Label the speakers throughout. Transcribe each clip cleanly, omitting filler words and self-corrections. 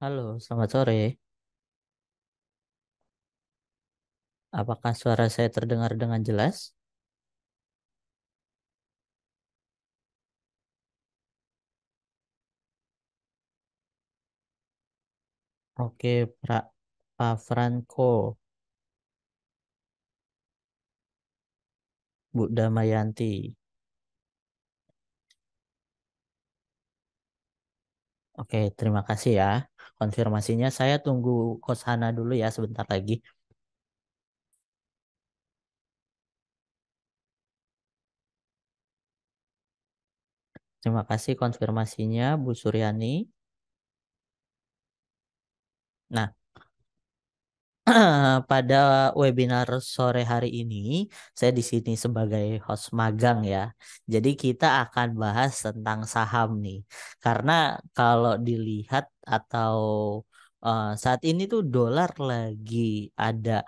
Speaker 1: Halo, selamat sore. Apakah suara saya terdengar dengan jelas? Oke, Pak Franco, Bu Damayanti. Oke, terima kasih ya. Konfirmasinya saya tunggu Kos Hana dulu ya sebentar lagi. Terima kasih konfirmasinya, Bu Suryani. Nah, pada webinar sore hari ini, saya di sini sebagai host magang ya. Jadi kita akan bahas tentang saham nih. Karena kalau dilihat atau saat ini tuh dolar lagi ada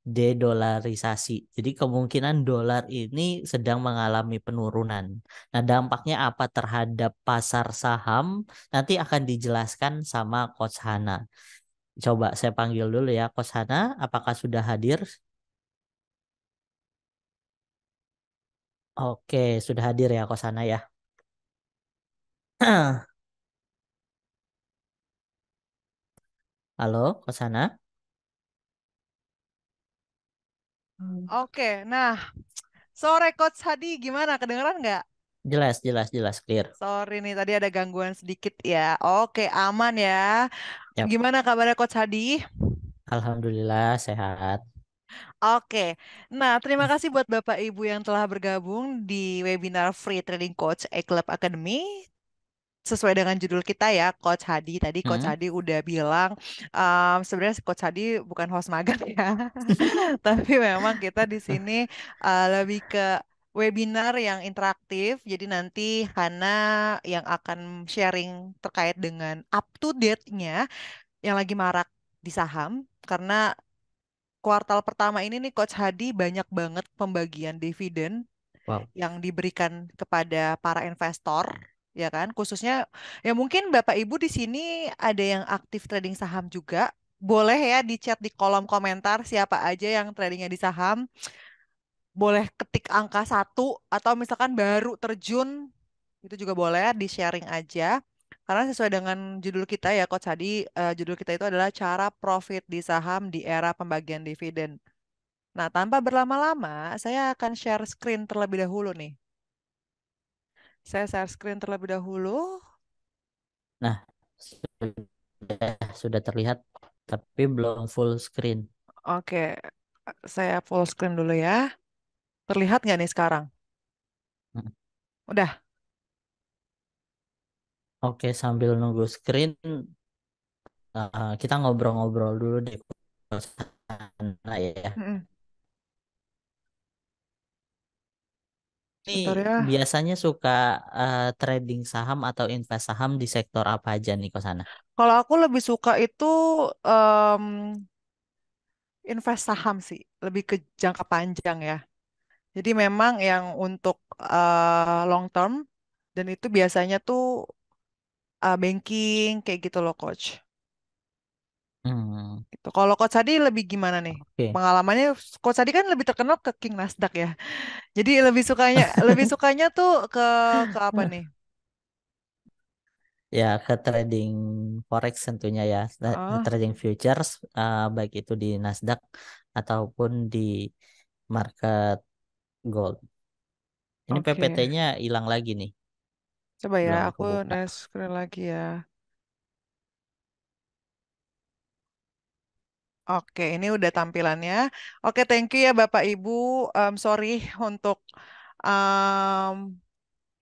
Speaker 1: dedolarisasi. Jadi kemungkinan dolar ini sedang mengalami penurunan. Nah, dampaknya apa terhadap pasar saham nanti akan dijelaskan sama Coach Hana. Coba saya panggil dulu ya, Coach Hana, apakah sudah hadir? Oke, sudah hadir ya Coach Hana ya. Halo, Coach Hana.
Speaker 2: Oke, nah sore Coach Hadi gimana? Kedengeran nggak?
Speaker 1: Jelas, jelas, jelas, clear.
Speaker 2: Sorry nih tadi ada gangguan sedikit ya. Oke, aman ya.
Speaker 1: Yap,
Speaker 2: Gimana kabarnya Coach Hadi?
Speaker 1: Alhamdulillah sehat.
Speaker 2: Oke, nah terima kasih buat Bapak Ibu yang telah bergabung di webinar Free Trading Coach E-Club Academy. Sesuai dengan judul kita ya, Coach Hadi. Tadi Coach
Speaker 1: Hmm,
Speaker 2: Hadi udah bilang, sebenarnya Coach Hadi bukan host magang ya, tapi memang kita di sini lebih ke webinar yang interaktif. Jadi nanti Hana yang akan sharing terkait dengan up to date-nya yang lagi marak di saham. Karena kuartal pertama ini nih Coach Hadi banyak banget pembagian dividen
Speaker 1: wow.
Speaker 2: yang diberikan kepada para investor, ya kan? Khususnya ya mungkin Bapak Ibu di sini ada yang aktif trading saham juga. Boleh ya di chat di kolom komentar siapa aja yang tradingnya di saham. Boleh ketik angka satu atau misalkan baru terjun itu juga boleh di sharing aja. Karena sesuai dengan judul kita ya Coach Hadi, judul kita itu adalah cara profit di saham di era pembagian dividen. Nah, tanpa berlama-lama, saya akan share screen terlebih dahulu nih. Saya share screen terlebih dahulu.
Speaker 1: Nah, sudah terlihat, tapi belum full screen.
Speaker 2: Oke, saya full screen dulu ya. Terlihat nggak nih sekarang?
Speaker 1: Hmm.
Speaker 2: Udah.
Speaker 1: Oke, sambil nunggu screen, kita ngobrol-ngobrol dulu deh Coach Hana ya.
Speaker 2: Mm-mm.
Speaker 1: Ini
Speaker 2: Bentar ya.
Speaker 1: biasanya suka trading saham atau invest saham di sektor apa aja nih Kosana?
Speaker 2: Kalau aku lebih suka itu em, invest saham sih, lebih ke jangka panjang ya. Jadi memang yang untuk long term dan itu biasanya tuh banking kayak gitu loh, Coach.
Speaker 1: Hmm,
Speaker 2: Gitu. Kalau Coach Adi lebih gimana nih?
Speaker 1: oke.
Speaker 2: Pengalamannya Coach Adi kan lebih terkenal ke King Nasdaq ya. Jadi lebih sukanya tuh ke apa nih?
Speaker 1: Ya ke trading forex tentunya ya.
Speaker 2: Heeh,
Speaker 1: Trading futures baik itu di Nasdaq ataupun di market gold. Ini
Speaker 2: oke.
Speaker 1: PPT-nya hilang lagi nih,
Speaker 2: Coba ya,
Speaker 1: belum
Speaker 2: aku
Speaker 1: kebuka.
Speaker 2: next screen lagi ya. Oke, ini udah tampilannya. Oke, thank you ya Bapak Ibu. Sorry untuk em,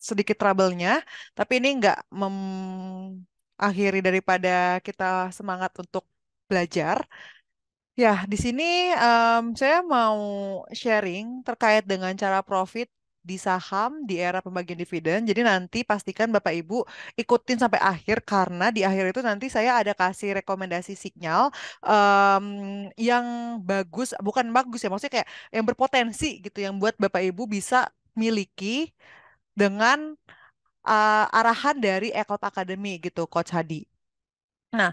Speaker 2: sedikit trouble-nya, tapi ini nggak mengakhiri daripada kita semangat untuk belajar. Ya, di sini saya mau sharing terkait dengan cara profit di saham di era pembagian dividen. Jadi nanti pastikan Bapak Ibu ikutin sampai akhir karena di akhir itu nanti saya ada kasih rekomendasi sinyal em, yang bagus, bukan bagus ya, maksudnya kayak yang berpotensi gitu yang buat Bapak Ibu bisa miliki dengan arahan dari Ekot Academy gitu, Coach Hadi. Nah,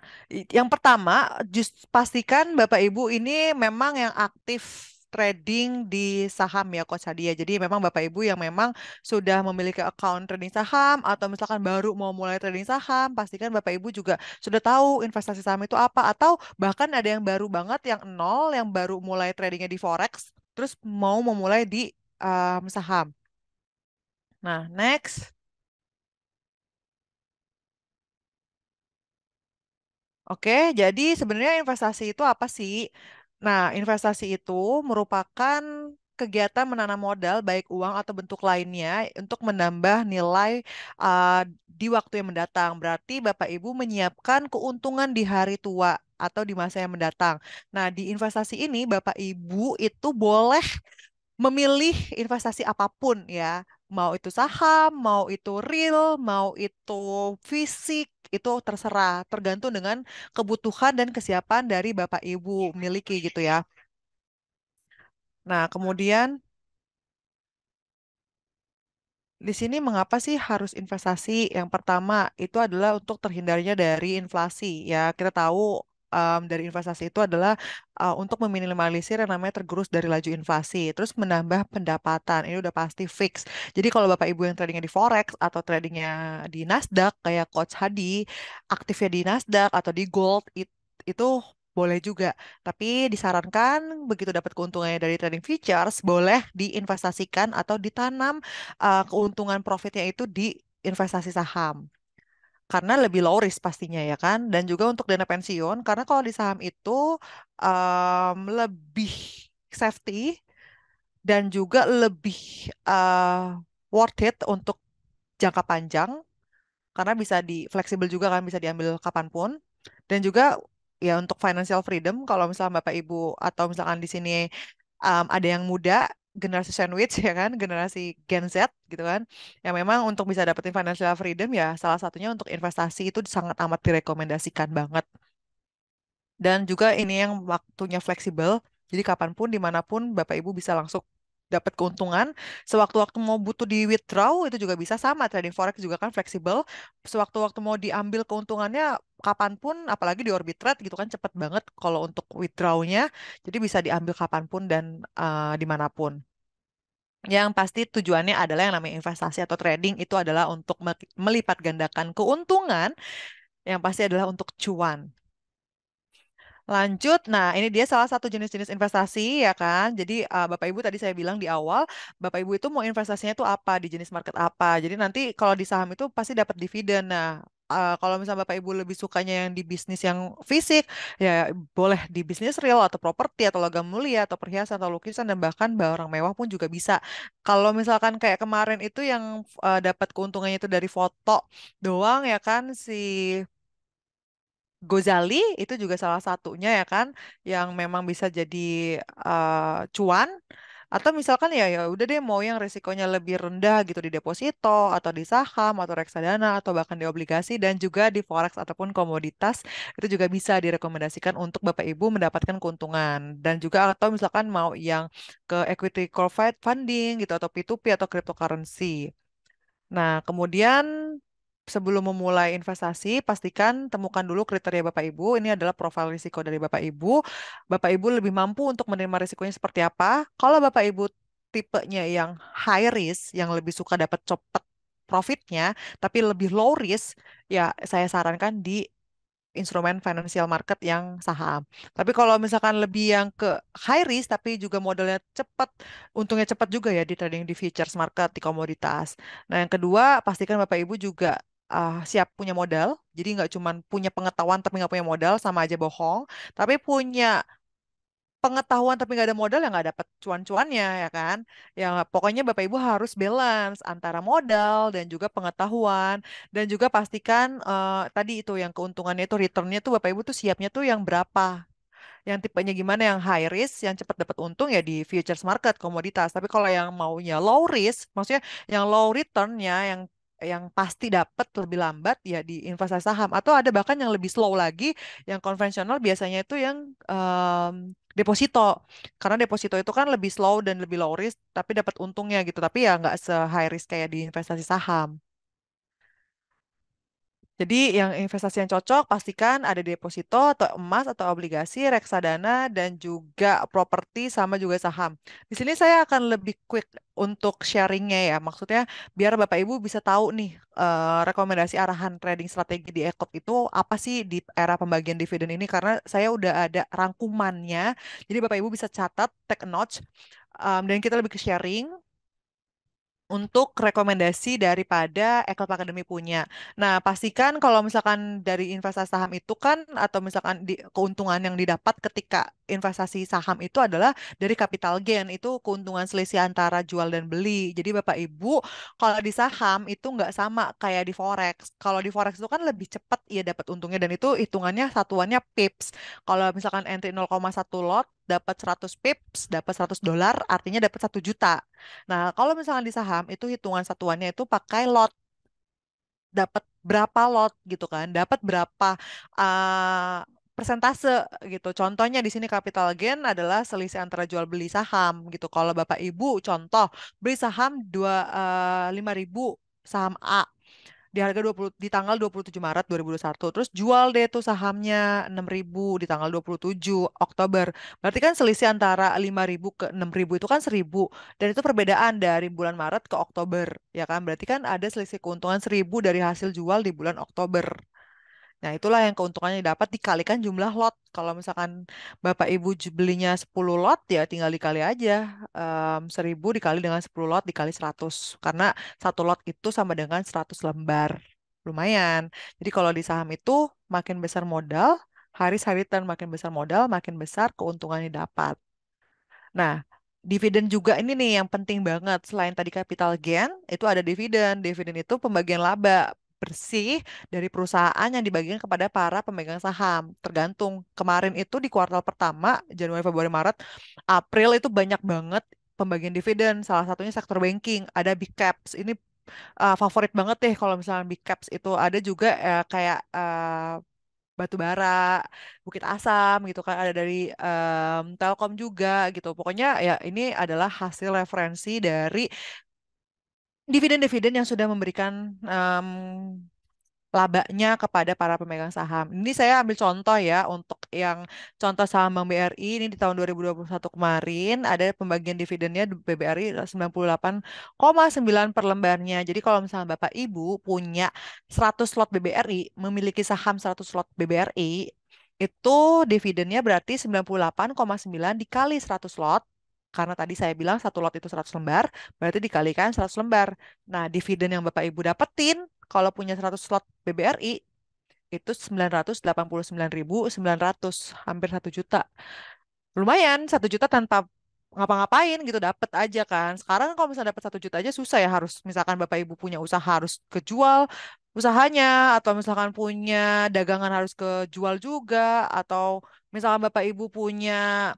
Speaker 2: yang pertama, pastikan Bapak Ibu ini memang yang aktif trading di saham ya Coach Hadia. Jadi memang Bapak Ibu yang memang sudah memiliki account trading saham atau misalkan baru mau mulai trading saham, pastikan Bapak Ibu juga sudah tahu investasi saham itu apa atau bahkan ada yang baru banget yang nol yang baru mulai tradingnya di forex, terus mau memulai di saham. Nah, next. Oke, jadi sebenarnya investasi itu apa sih? Nah, investasi itu merupakan kegiatan menanam modal, baik uang atau bentuk lainnya, untuk menambah nilai uh, di waktu yang mendatang. Berarti Bapak Ibu menyiapkan keuntungan di hari tua atau di masa yang mendatang. Nah, di investasi ini Bapak Ibu itu boleh memilih investasi apapun ya, mau itu saham, mau itu real, mau itu fisik, itu terserah, tergantung dengan kebutuhan dan kesiapan dari Bapak Ibu miliki gitu ya. Nah, kemudian di sini mengapa sih harus investasi? Yang pertama itu adalah untuk terhindarnya dari inflasi ya. Kita tahu dari investasi itu adalah untuk meminimalisir yang namanya tergerus dari laju inflasi, terus menambah pendapatan. Ini udah pasti fix. Jadi kalau Bapak Ibu yang tradingnya di forex atau tradingnya di Nasdaq kayak Coach Hadi, aktifnya di Nasdaq atau di gold itu boleh juga. Tapi disarankan begitu dapat keuntungannya dari trading futures, boleh diinvestasikan atau ditanam keuntungan profitnya itu di investasi saham. Karena lebih low risk pastinya ya kan. Dan juga untuk dana pensiun, karena kalau di saham itu lebih safety dan juga lebih worth it untuk jangka panjang karena bisa di fleksibel juga kan bisa diambil kapanpun dan juga ya untuk financial freedom kalau misalnya Bapak Ibu atau misalkan di sini ada yang muda generasi sandwich ya kan generasi Gen Z gitu kan yang memang untuk bisa dapetin financial freedom ya salah satunya untuk investasi itu sangat amat direkomendasikan banget dan juga ini yang waktunya fleksibel. Jadi kapanpun, dimanapun Bapak Ibu bisa langsung dapat keuntungan. Sewaktu-waktu mau butuh di withdraw itu juga bisa sama. Trading forex juga kan fleksibel. Sewaktu-waktu mau diambil keuntungannya kapanpun, apalagi di orbit trade gitu kan cepet banget kalau untuk withdrawnya. Jadi bisa diambil kapanpun dan dimanapun. Yang pasti tujuannya adalah yang namanya investasi atau trading itu adalah untuk melipat gandakan keuntungan. Yang pasti adalah untuk cuan. Lanjut, nah ini dia salah satu jenis-jenis investasi ya kan. Jadi Bapak Ibu tadi saya bilang di awal, Bapak Ibu itu mau investasinya itu apa, di jenis market apa. Jadi nanti kalau di saham itu pasti dapat dividen. Nah, kalau misalnya Bapak Ibu lebih sukanya yang di bisnis yang fisik, ya boleh di bisnis real atau properti atau logam mulia atau perhiasan atau lukisan dan bahkan barang mewah pun juga bisa. Kalau misalkan kayak kemarin itu yang dapat keuntungannya itu dari foto doang ya kan si Gozali itu juga salah satunya ya kan yang memang bisa jadi cuan atau misalkan ya ya udah deh mau yang risikonya lebih rendah gitu di deposito atau di saham atau reksadana atau bahkan di obligasi dan juga di forex ataupun komoditas itu juga bisa direkomendasikan untuk Bapak Ibu mendapatkan keuntungan dan juga atau misalkan mau yang ke equity crowdfunding funding gitu atau P2P atau cryptocurrency. Nah, kemudian sebelum memulai investasi, pastikan temukan dulu kriteria Bapak Ibu. Ini adalah profil risiko dari Bapak Ibu. Bapak Ibu lebih mampu untuk menerima risikonya seperti apa? Kalau Bapak Ibu tipenya yang high risk, yang lebih suka dapat cepet profitnya, tapi lebih low risk, ya saya sarankan di instrumen financial market yang saham. Tapi kalau misalkan lebih yang ke high risk tapi juga modalnya cepat, untungnya cepat juga ya di trading di futures market di komoditas. Nah, yang kedua, pastikan Bapak Ibu juga siap punya modal. Jadi nggak cuma punya pengetahuan tapi nggak punya modal sama aja bohong. Tapi punya pengetahuan tapi nggak ada modal ya nggak dapat cuan-cuannya ya kan. Ya pokoknya Bapak Ibu harus balance antara modal dan juga pengetahuan dan juga pastikan tadi itu yang keuntungannya itu returnnya tuh Bapak Ibu tuh siapnya tuh yang berapa. Yang tipenya gimana yang high risk, yang cepat dapat untung ya di futures market komoditas. Tapi kalau yang maunya low risk, maksudnya yang low returnnya, yang pasti dapat lebih lambat ya di investasi saham. Atau ada bahkan yang lebih slow lagi, yang konvensional biasanya itu yang deposito. Karena deposito itu kan lebih slow dan lebih low risk, tapi dapat untungnya gitu. Tapi ya nggak se high risk kayak di investasi saham. Jadi yang investasi yang cocok pastikan ada deposito atau emas atau obligasi, reksadana dan juga properti sama juga saham. Di sini saya akan lebih quick untuk sharingnya ya. Maksudnya biar Bapak Ibu bisa tahu nih rekomendasi arahan trading strategi di Ekop itu apa sih di era pembagian dividen ini karena saya udah ada rangkumannya. Jadi Bapak Ibu bisa catat, take a note, dan kita lebih ke sharing untuk rekomendasi daripada Eklub Academy punya. Nah, pastikan kalau misalkan dari investasi saham itu kan, atau misalkan keuntungan yang didapat ketika investasi saham itu adalah dari capital gain, itu keuntungan selisih antara jual dan beli. Jadi Bapak Ibu, kalau di saham itu nggak sama kayak di forex. Kalau di forex itu kan lebih cepat ya dapat untungnya dan itu hitungannya satuannya pips. Kalau misalkan entry 0,1 lot dapat 100 pips, dapat $100, artinya dapat 1 juta. Nah, kalau misalnya di saham itu hitungan satuannya itu pakai lot, dapat berapa lot gitu kan, dapat berapa uh, persentase gitu. Contohnya di sini capital gain adalah selisih antara jual beli saham gitu. Kalau Bapak Ibu contoh beli saham 5.000 saham A di harga 20 di tanggal 27 Maret 2021. Terus jual deh tuh sahamnya 6.000 di tanggal 27 Oktober. Berarti kan selisih antara 5.000 ke 6.000 itu kan 1.000 dan itu perbedaan dari bulan Maret ke Oktober, ya kan? Berarti kan ada selisih keuntungan 1.000 dari hasil jual di bulan Oktober. Nah, itulah yang keuntungannya dapat dikalikan jumlah lot. Kalau misalkan Bapak Ibu belinya 10 lot, ya tinggal dikali aja. 1.000 dikali dengan 10 lot dikali 100. Karena satu lot itu sama dengan 100 lembar. Lumayan. Jadi kalau di saham itu makin besar modal, haris-haritan makin besar modal, makin besar keuntungannya dapat. Nah, dividen juga ini nih yang penting banget. Selain tadi capital gain, itu ada dividen. Dividen itu pembagian laba bersih dari perusahaan yang dibagikan kepada para pemegang saham. Tergantung. Kemarin itu di kuartal pertama, Januari, Februari, Maret, April itu banyak banget pembagian dividen. Salah satunya sektor banking. Ada big caps. Ini favorit banget deh kalau misalnya big caps itu. Ada juga kayak batu bara, Bukit Asam gitu kan ada dari Telkom juga gitu. Pokoknya ya ini adalah hasil referensi dari dividen-dividen yang sudah memberikan labanya kepada para pemegang saham. Ini saya ambil contoh ya untuk yang contoh saham Bank BRI ini di tahun 2021 kemarin ada pembagian dividennya di BBRI 98,9 per lembarnya. Jadi kalau misalnya Bapak Ibu punya 100 slot BBRI, memiliki saham 100 slot BBRI, itu dividennya berarti 98,9 dikali 100 lot. Karena tadi saya bilang satu lot itu 100 lembar, berarti dikalikan 100 lembar. Nah, dividen yang Bapak Ibu dapetin kalau punya 100 slot BBRI itu 989.900, hampir 1 juta. Lumayan, 1 juta tanpa ngapa-ngapain gitu dapet aja kan. Sekarang kalau misalnya dapat 1 juta aja susah ya, harus misalkan Bapak Ibu punya usaha harus kejual usahanya, atau misalkan punya dagangan harus kejual juga, atau misalkan Bapak Ibu punya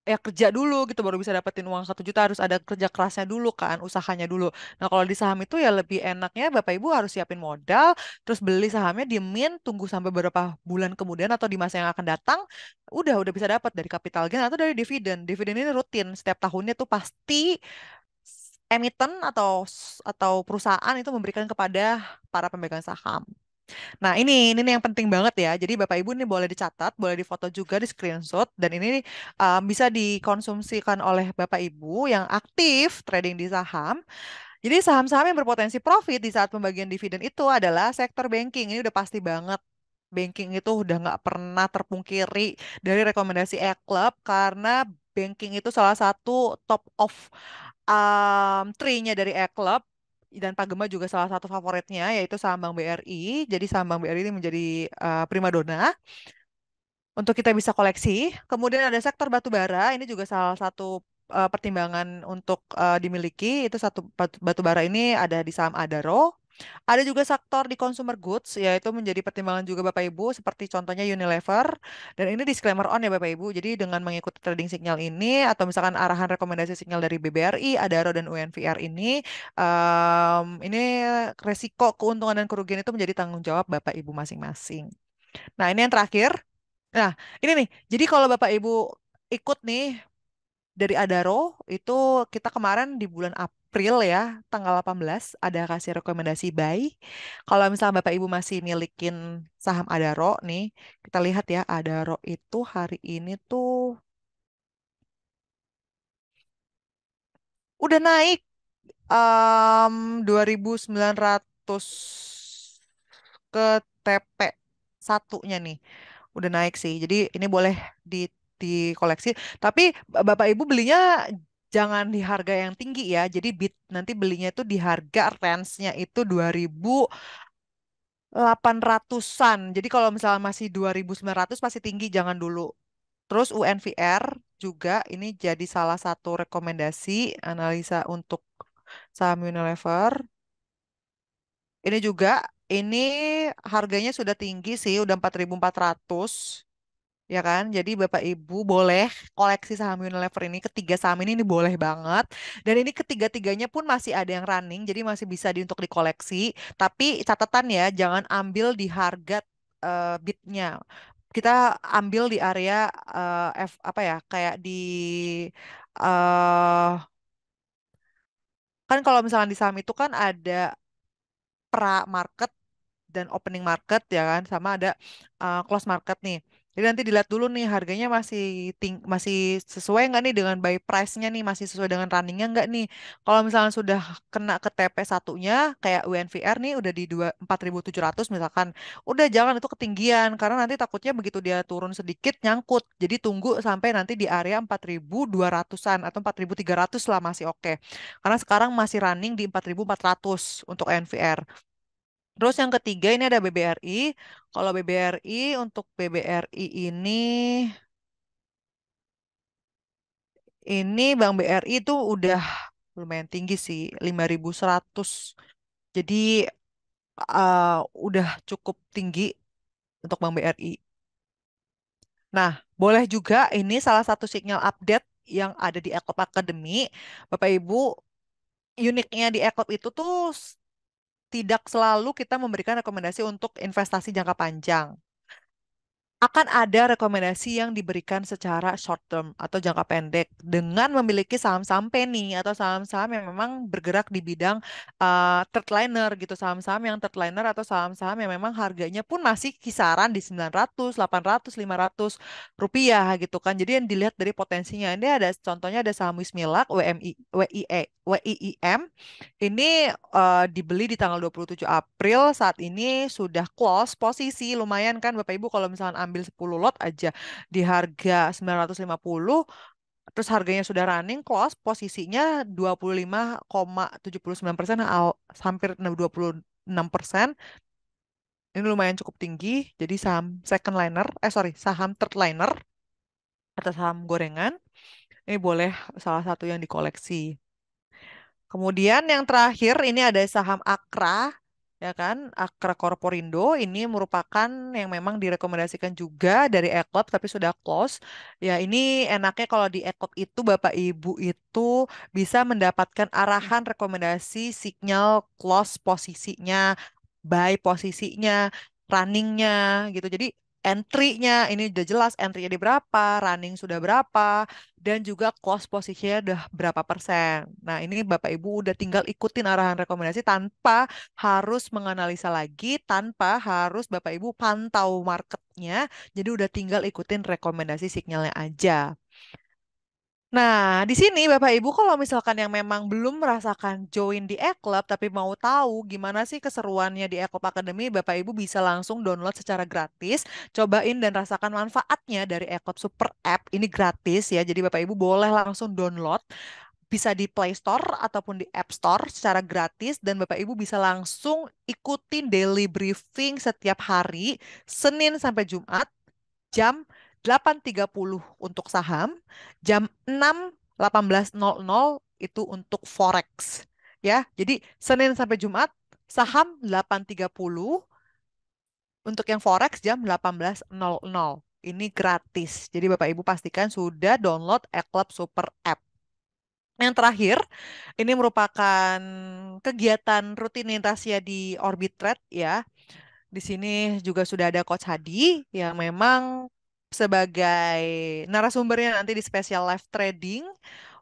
Speaker 2: ya kerja dulu gitu baru bisa dapetin uang 1 juta, harus ada kerja kerasnya dulu kan, usahanya dulu. Nah, kalau di saham itu ya lebih enaknya Bapak Ibu harus siapin modal, terus beli sahamnya, diemin, tunggu sampai beberapa bulan kemudian atau di masa yang akan datang, udah bisa dapat dari capital gain atau dari dividen. Dividen ini rutin setiap tahunnya tuh pasti emiten atau perusahaan itu memberikan kepada para pemegang saham. Nah, ini nih yang penting banget ya. Jadi Bapak Ibu ini boleh dicatat, boleh difoto juga, di screenshot, dan ini bisa dikonsumsikan oleh Bapak Ibu yang aktif trading di saham. Jadi saham-saham yang berpotensi profit di saat pembagian dividen itu adalah sektor banking. Ini udah pasti banget. Banking itu udah nggak pernah terpungkiri dari rekomendasi E-Club karena banking itu salah satu top of three-nya dari E-Club dan Pak Gema juga salah satu favoritnya yaitu saham Bank BRI. Jadi saham Bank BRI ini menjadi primadona untuk kita bisa koleksi. Kemudian ada sektor batu bara, ini juga salah satu pertimbangan untuk dimiliki. Itu satu batu bara ini ada di saham Adaro. Ada juga sektor di consumer goods, yaitu menjadi pertimbangan juga Bapak Ibu, seperti contohnya Unilever. Dan ini disclaimer on ya Bapak Ibu. Jadi dengan mengikuti trading signal ini, atau misalkan arahan rekomendasi signal dari BBRI, Adaro, dan UNVR ini resiko keuntungan dan kerugian itu menjadi tanggung jawab Bapak Ibu masing-masing. Nah, ini yang terakhir. Nah, ini nih. Jadi kalau Bapak Ibu ikut nih dari Adaro, itu kita kemarin di bulan April ya, tanggal 18 ada kasih rekomendasi buy. Kalau misalnya Bapak Ibu masih milikin saham Adaro nih, kita lihat ya, Adaro itu hari ini tuh udah naik 2.900 ke TP satunya nih. Udah naik sih. Jadi ini boleh di dikoleksi. Tapi Bapak Ibu belinya jangan di harga yang tinggi ya. Jadi bit nanti belinya itu di harga range-nya itu 2.800-an. Jadi kalau misalnya masih 2.900 masih tinggi, jangan dulu. Terus UNVR juga ini jadi salah satu rekomendasi analisa untuk saham Unilever. Ini juga ini harganya sudah tinggi sih, udah 4.400 ya kan? Jadi Bapak Ibu boleh koleksi saham Unilever ini, ketiga saham ini boleh banget. Dan ini ketiga-tiganya pun masih ada yang running, jadi masih bisa untuk dikoleksi. Tapi catatan ya, jangan ambil di harga bidnya. Kita ambil di area apa ya, kayak di eh kan kalau misalnya di saham itu kan ada pra market dan opening market ya kan, sama ada close market nih. Jadi nanti dilihat dulu nih harganya masih sesuai nggak nih dengan buy price-nya nih, masih sesuai dengan runningnya nggak nih. Kalau misalnya sudah kena ke TP satunya kayak UNVR nih udah di 4.700 misalkan, udah jangan, itu ketinggian karena nanti takutnya begitu dia turun sedikit nyangkut. Jadi tunggu sampai nanti di area 4.200-an atau 4.300 lah masih oke. Karena sekarang masih running di 4.400 untuk UNVR. Terus yang ketiga ini ada BBRI. Kalau BBRI, untuk BBRI ini Bank BRI itu udah lumayan tinggi sih, 5.100. Jadi udah cukup tinggi untuk Bank BRI. Nah, boleh juga ini salah satu sinyal update yang ada di Eklop Academy. Bapak Ibu, uniknya di Eklop itu tuh tidak selalu kita memberikan rekomendasi untuk investasi jangka panjang. Akan ada rekomendasi yang diberikan secara short term atau jangka pendek dengan memiliki saham-saham penny atau saham-saham yang memang bergerak di bidang third liner gitu, saham-saham yang third liner atau saham-saham yang memang harganya pun masih kisaran di 900, 800, 500 rupiah gitu kan. Jadi yang dilihat dari potensinya ini ada contohnya ada saham Wismilak, WMI, WIE, WIIM ini dibeli di tanggal 27 April, saat ini sudah close posisi lumayan kan Bapak Ibu kalau misalnya ambil 10 lot aja di harga 950, terus harganya sudah running close posisinya 25,79%, hampir 26%. Ini lumayan cukup tinggi. Jadi saham second liner, saham third liner atau saham gorengan ini boleh salah satu yang dikoleksi. Kemudian yang terakhir ini ada saham Akra, ya kan? Akra Korporindo ini merupakan yang memang direkomendasikan juga dari Eklop tapi sudah close. Ya ini enaknya kalau di Eklop itu Bapak Ibu itu bisa mendapatkan arahan rekomendasi sinyal close posisinya, buy posisinya, runningnya gitu. Jadi entry-nya ini udah jelas entry-nya di berapa, running sudah berapa, dan juga cost posisinya udah berapa persen. Nah, ini Bapak Ibu udah tinggal ikutin arahan rekomendasi tanpa harus menganalisa lagi, tanpa harus Bapak Ibu pantau marketnya. Jadi udah tinggal ikutin rekomendasi sinyalnya aja. Nah, di sini Bapak Ibu kalau misalkan yang memang belum merasakan join di e-club tapi mau tahu gimana sih keseruannya di e-club Academy, Bapak Ibu bisa langsung download secara gratis, cobain dan rasakan manfaatnya dari e-club Super App. Ini gratis ya. Jadi Bapak Ibu boleh langsung download, bisa di Play Store ataupun di App Store secara gratis dan Bapak Ibu bisa langsung ikutin daily briefing setiap hari Senin sampai Jumat jam 8.30 untuk saham, jam 6.18.00 itu untuk forex. Ya, jadi Senin sampai Jumat saham 8.30, untuk yang forex jam 18.00. Ini gratis. Jadi Bapak Ibu pastikan sudah download eClub Super App. Yang terakhir, ini merupakan kegiatan rutinitasnya di Orbit Trade ya. Di sini juga sudah ada Coach Hadi yang memang sebagai narasumbernya nanti di special live trading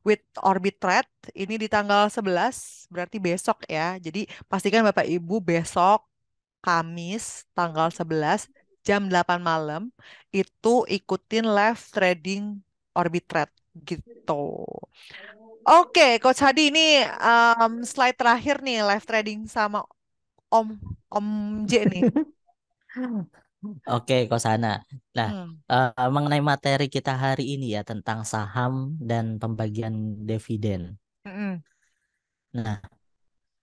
Speaker 2: with Orbit Trade ini di tanggal 11, berarti besok ya. Jadi pastikan Bapak Ibu besok Kamis tanggal 11 jam 8 malam itu ikutin live trading Orbit Trade gitu. Oke, Coach Hadi ini slide terakhir nih live trading sama Om Om J nih.
Speaker 1: Oke, Kosana. Nah,
Speaker 2: Hmm.
Speaker 1: mengenai materi kita hari ini ya tentang saham dan pembagian dividen.
Speaker 2: Mm-mm.
Speaker 1: Nah,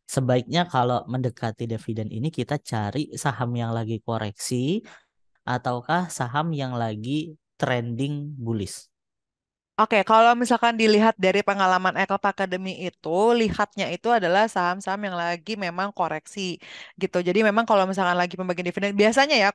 Speaker 1: sebaiknya kalau mendekati dividen ini kita cari saham yang lagi koreksi ataukah saham yang lagi trending bullish.
Speaker 2: Oke, kalau misalkan dilihat dari pengalaman Eklub Academy itu, lihatnya itu adalah saham-saham yang lagi memang koreksi gitu. Jadi memang kalau misalkan lagi pembagian dividen, biasanya ya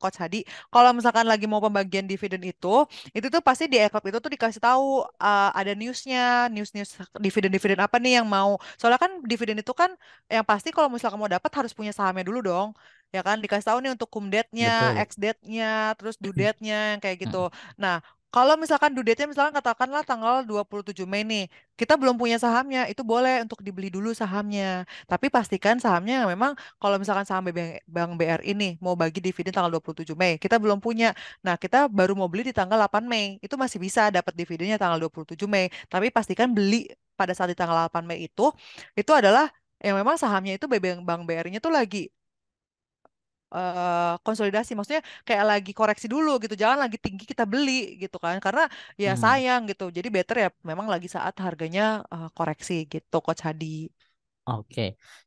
Speaker 2: Coach Hadi, kalau misalkan lagi mau pembagian dividen itu tuh pasti di Eklub itu tuh dikasih tahu ada newsnya, news-news dividen-dividen apa nih yang mau. Soalnya kan dividen itu kan yang pasti kalau misalkan mau dapat harus punya sahamnya dulu dong. Ya kan dikasih tahu nih untuk cum date-nya,
Speaker 1: Betul.
Speaker 2: ex date-nya, terus due date-nya yang kayak gitu. Nah, kalau misalkan due date-nya misalkan katakanlah tanggal 27 Mei nih, kita belum punya sahamnya, itu boleh untuk dibeli dulu sahamnya. Tapi pastikan sahamnya yang memang kalau misalkan saham Bank BRI ini mau bagi dividen tanggal 27 Mei, kita belum punya. Nah, kita baru mau beli di tanggal 8 Mei. Itu masih bisa dapat dividennya tanggal 27 Mei. Tapi pastikan beli pada saat di tanggal 8 Mei itu adalah yang memang sahamnya itu Bank BRI-nya tuh lagi konsolidasi, maksudnya kayak lagi koreksi dulu gitu, jangan lagi tinggi kita beli gitu kan, karena ya
Speaker 1: Hmm,
Speaker 2: sayang gitu, jadi better ya memang lagi saat harganya koreksi gitu Coach Hadi.
Speaker 1: oke.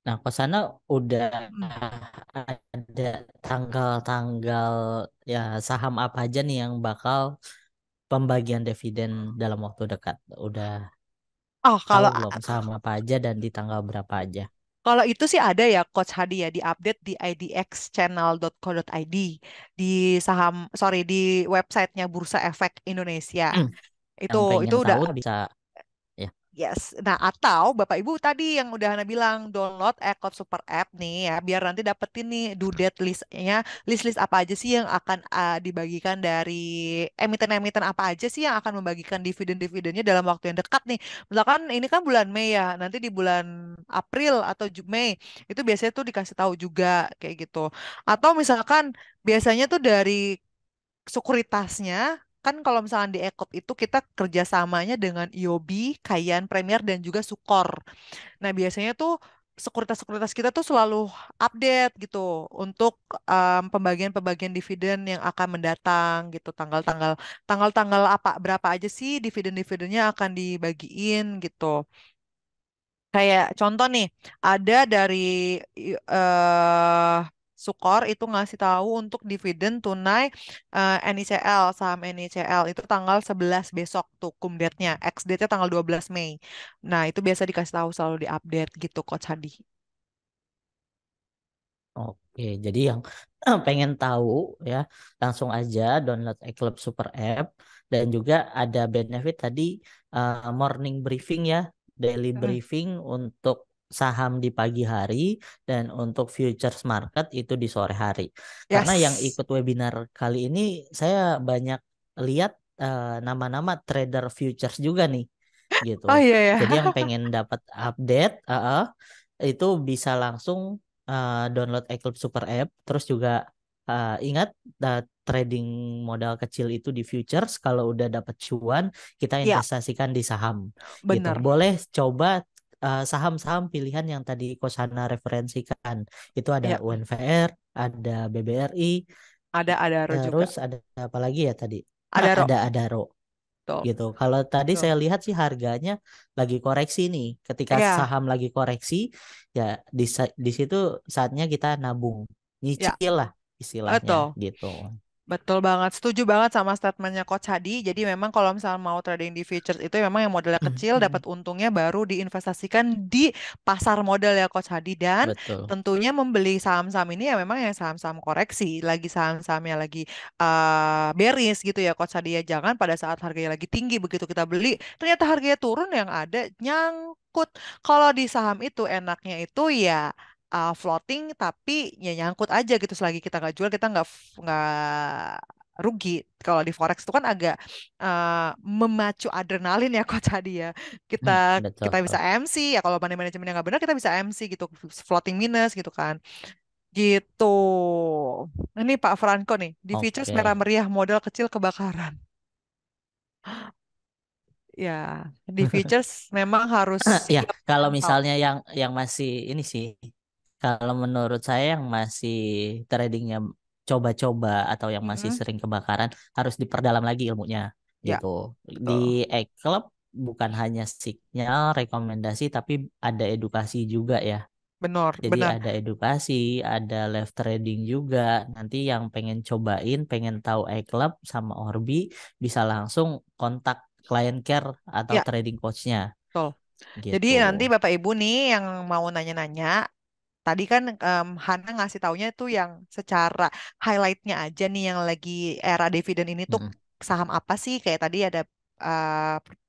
Speaker 1: Nah, Kosana udah
Speaker 2: Hmm.
Speaker 1: ada tanggal-tanggal ya saham apa aja nih yang bakal pembagian dividen dalam waktu dekat. Udah
Speaker 2: Oh
Speaker 1: tahu
Speaker 2: kalau
Speaker 1: belum saham apa aja dan di tanggal berapa aja?
Speaker 2: kalau itu sih ada ya Coach Hadi ya, di update di idxchannel.co.id, di saham sorry di websitenya Bursa Efek Indonesia. itu
Speaker 1: Yang
Speaker 2: itu
Speaker 1: pengen
Speaker 2: udah.
Speaker 1: tahu bisa ya.
Speaker 2: Yes, nah atau Bapak Ibu tadi yang udah Hana bilang download Eclipse Super App nih ya, biar nanti dapetin nih due date listnya, list-list apa aja sih yang akan dibagikan dari emiten-emiten apa aja sih yang akan membagikan dividen-dividennya dalam waktu yang dekat nih. Misalkan ini kan bulan Mei ya, nanti di bulan April atau Mei itu biasanya tuh dikasih tahu juga kayak gitu. Atau misalkan biasanya tuh dari sekuritasnya kan kalau misalkan di Ekop itu kita kerjasamanya dengan IOBI, Kayan, Premier dan juga Sukor. Nah biasanya tuh sekuritas-sekuritas kita tuh selalu update gitu untuk pembagian-pembagian dividen yang akan mendatang gitu, tanggal-tanggal apa berapa aja sih dividen-dividennya akan dibagiin gitu. Kayak contoh nih, ada dari eh Sukor itu ngasih tahu untuk dividen tunai NICL, saham NICL itu tanggal 11 besok tuh cum date-nya, ex date-nya tanggal 12 Mei. Nah, itu biasa dikasih tahu selalu di-update gitu Coach Hadi.
Speaker 1: Oke, jadi yang pengen tahu ya langsung aja download Eclipse Super App dan juga ada benefit tadi morning briefing ya, daily
Speaker 2: Mm.
Speaker 1: briefing untuk saham di pagi hari dan untuk futures market itu di sore hari. Karena yang
Speaker 2: Yes.
Speaker 1: ikut webinar kali ini saya banyak lihat nama-nama trader futures juga nih gitu.
Speaker 2: Oh iya ya.
Speaker 1: Jadi yang pengen dapat update itu bisa langsung download Eclipse Super App. Terus juga ingat trading modal kecil itu di futures. Kalau udah dapat cuan, kita
Speaker 2: Ya,
Speaker 1: investasikan di saham gitu.
Speaker 2: bener.
Speaker 1: Boleh coba saham-saham pilihan yang tadi Kosana referensikan. Itu ada
Speaker 2: Ya,
Speaker 1: UNVR, ada BBRI,
Speaker 2: ada Aro juga.
Speaker 1: terus ada apa lagi ya tadi?
Speaker 2: Ada Ro.
Speaker 1: Ada Adaro
Speaker 2: Tuh.
Speaker 1: gitu. Kalau tadi
Speaker 2: Tuh.
Speaker 1: saya lihat sih harganya lagi koreksi nih. Ketika
Speaker 2: Ya,
Speaker 1: saham lagi koreksi, ya di situ saatnya kita nabung,
Speaker 2: ya,
Speaker 1: nyicil lah istilahnya
Speaker 2: betul.
Speaker 1: gitu.
Speaker 2: Betul banget, setuju banget sama statementnya Coach Hadi. Jadi memang kalau misalnya mau trading di futures itu memang yang modalnya kecil dapat untungnya baru diinvestasikan di pasar modal ya Coach Hadi. Dan
Speaker 1: Betul.
Speaker 2: tentunya membeli saham-saham ini ya memang yang saham-saham koreksi, lagi saham-sahamnya lagi bearish gitu ya Coach Hadi ya. Jangan pada saat harganya lagi tinggi begitu kita beli, ternyata harganya turun yang ada nyangkut. Kalau di saham itu enaknya itu ya floating tapi ya nyangkut aja gitu selagi kita nggak jual kita nggak rugi. Kalau di forex itu kan agak memacu adrenalin ya Coach Hadi ya. Kita
Speaker 1: Betul.
Speaker 2: kita bisa MC ya kalau manajemennya nggak benar kita bisa MC gitu, floating minus gitu kan. Gitu. Ini Pak Franco nih, di features merah
Speaker 1: Oke.
Speaker 2: meriah modal kecil kebakaran. Ya, di features memang harus
Speaker 1: Ya,
Speaker 2: siap
Speaker 1: kalau
Speaker 2: mental.
Speaker 1: misalnya yang masih ini sih, kalau menurut saya yang masih tradingnya coba-coba atau yang masih
Speaker 2: Mm-mm.
Speaker 1: sering kebakaran harus diperdalam lagi ilmunya
Speaker 2: Ya,
Speaker 1: gitu. Di
Speaker 2: betul.
Speaker 1: e-club bukan hanya sinyal, rekomendasi, tapi ada edukasi juga ya.
Speaker 2: Benar,
Speaker 1: Jadi
Speaker 2: benar.
Speaker 1: ada edukasi, ada live trading juga. Nanti yang pengen cobain, pengen tahu e-club sama Orbi bisa langsung kontak client care atau
Speaker 2: Ya,
Speaker 1: trading coachnya
Speaker 2: betul. Jadi
Speaker 1: gitu.
Speaker 2: nanti Bapak Ibu nih yang mau nanya-nanya, tadi kan Hana ngasih taunya itu yang secara highlightnya aja nih yang lagi era dividen ini tuh
Speaker 1: Mm-mm,
Speaker 2: saham apa sih? Kayak tadi ada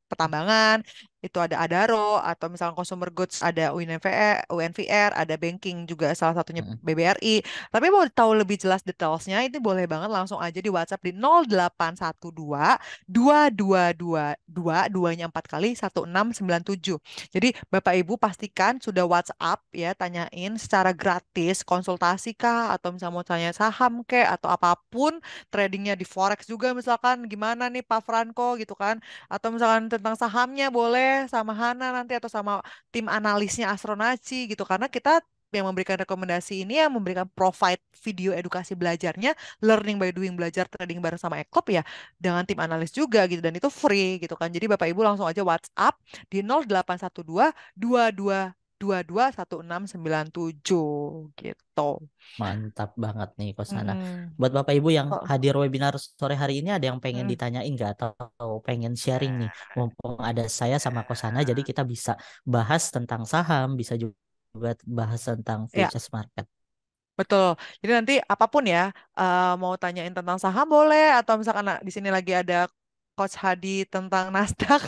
Speaker 2: pertambangan, itu ada Adaro, atau misalnya consumer goods ada UNVR, ada banking juga salah satunya
Speaker 1: mm-mm,
Speaker 2: BBRI. Tapi mau tahu lebih jelas detailsnya, itu boleh banget langsung aja di WhatsApp di 0812 2222 duanya 4 kali 1697. Jadi Bapak Ibu pastikan sudah WhatsApp ya, tanyain secara gratis, konsultasi kah, atau misalnya mau tanya saham kek, atau apapun, tradingnya di Forex juga misalkan, gimana nih Pak Franco gitu kan, atau misalkan tentang sahamnya boleh sama Hana nanti, atau sama tim analisnya Astronaci gitu, karena kita yang memberikan rekomendasi ini yang memberikan provide video edukasi belajarnya learning by doing belajar trading bareng sama Ekop ya dengan tim analis juga gitu dan itu free gitu kan jadi Bapak Ibu langsung aja WhatsApp di 0812 2222 1697 gitu.
Speaker 1: mantap banget nih Kosana.
Speaker 2: Mm-mm.
Speaker 1: Buat Bapak Ibu yang
Speaker 2: Oh,
Speaker 1: hadir webinar sore hari ini ada yang pengen
Speaker 2: mm.
Speaker 1: ditanyain nggak atau pengen sharing nih? Mumpung ada saya sama Kosana, jadi kita bisa bahas tentang saham, bisa juga bahas tentang
Speaker 2: Ya,
Speaker 1: futures market.
Speaker 2: betul. Jadi nanti apapun ya, mau tanyain tentang saham boleh, atau misalkan di sini lagi ada Coach Hadi tentang Nasdaq,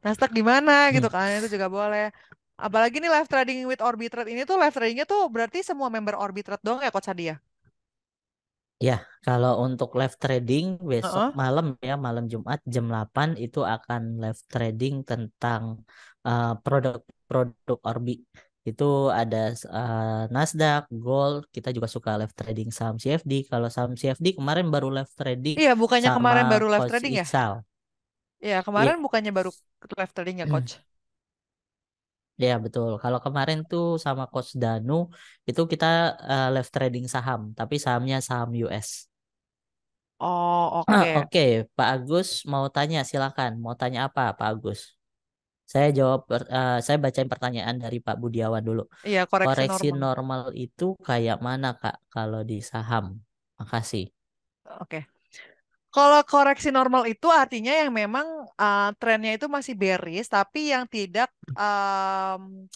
Speaker 2: Nasdaq gimana gitu kan, itu juga boleh. Apalagi nih live trading with Orbitrade ini tuh live tradingnya tuh berarti semua member Orbitrade dong ya Coach Hadi ya?
Speaker 1: Ya, kalau untuk live trading besok
Speaker 2: Heeh.
Speaker 1: malam ya, malam Jumat jam 8 itu akan live trading tentang produk-produk Orbi. Itu ada Nasdaq, Gold, kita juga suka live trading saham CFD. Kalau saham CFD kemarin baru live trading
Speaker 2: Iya, bukannya
Speaker 1: sama
Speaker 2: kemarin baru live
Speaker 1: Coach
Speaker 2: trading ya?
Speaker 1: Iksal.
Speaker 2: Iya,
Speaker 1: Iya,
Speaker 2: kemarin bukannya baru live trading ya, Coach?
Speaker 1: ya betul. Kalau kemarin tuh sama Coach Danu itu kita live trading saham, tapi sahamnya saham US.
Speaker 2: Oh, oke.
Speaker 1: Oke, Pak Agus mau tanya, silakan. Mau tanya apa, Pak Agus? Saya jawab, saya bacain pertanyaan dari Pak Budiawan dulu.
Speaker 2: Iya, koreksi
Speaker 1: Koreksi
Speaker 2: normal.
Speaker 1: normal itu kayak mana, Kak, kalau di saham? Makasih.
Speaker 2: Oke. Kalau koreksi normal itu artinya yang memang trennya itu masih bearish, tapi yang tidak,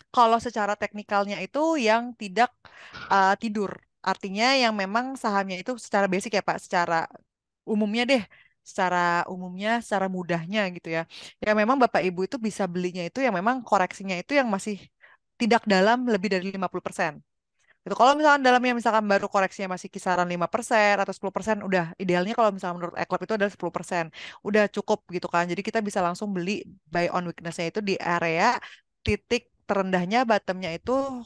Speaker 2: kalau secara teknikalnya itu yang tidak tidur. Artinya yang memang sahamnya itu secara basic ya Pak, secara umumnya deh, secara umumnya, secara mudahnya gitu ya. Ya memang Bapak Ibu itu bisa belinya itu yang memang koreksinya itu yang masih tidak dalam lebih dari 50%. Gitu. Kalau misalkan dalamnya misalkan baru koreksinya masih kisaran 5% atau 10%, udah idealnya kalau misalnya menurut Eklab itu adalah 10%. Udah cukup gitu kan. Jadi kita bisa langsung beli buy on weakness-nya itu di area titik terendahnya bottomnya itu